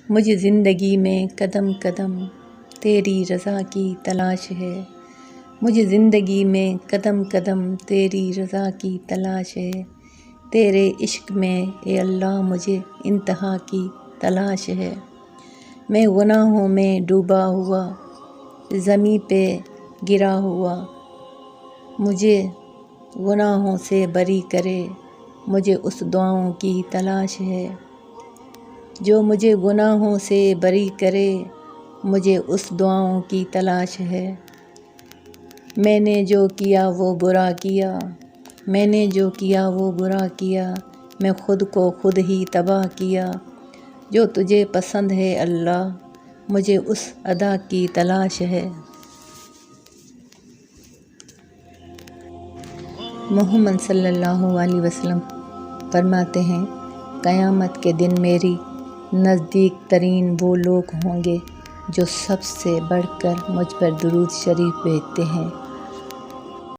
مجھے زندگی میں قدم قدم تیری رضا کی تلاش ہے، مجھے زندگی میں قدم قدم تیری رضا کی تلاش ہے، تیرے عشق میں اے اللہ مجھے انتہا کی تلاش ہے۔ میں گناہوں میں ڈوبا ہوا، زمیں پہ گرا ہوا، مجھے گناہوں سے بری کرے، مجھے اس دعاؤں کی تلاش ہے۔ جو مجھے گناہوں سے بری کرے، مجھے اس دعاؤں کی تلاش ہے۔ میں نے جو کیا وہ برا کیا، میں نے جو کیا وہ برا کیا، میں خود کو خود ہی تباہ کیا۔ جو تجھے پسند ہے اللہ، مجھے اس ادا کی تلاش ہے۔ محمد صلی اللہ علیہ وسلم فرماتے ہیں، قیامت کے دن میری نزدیک ترین وہ لوگ ہوں گے جو سب سے بڑھ کر مجھ پر درود شریف بھیجتے ہیں۔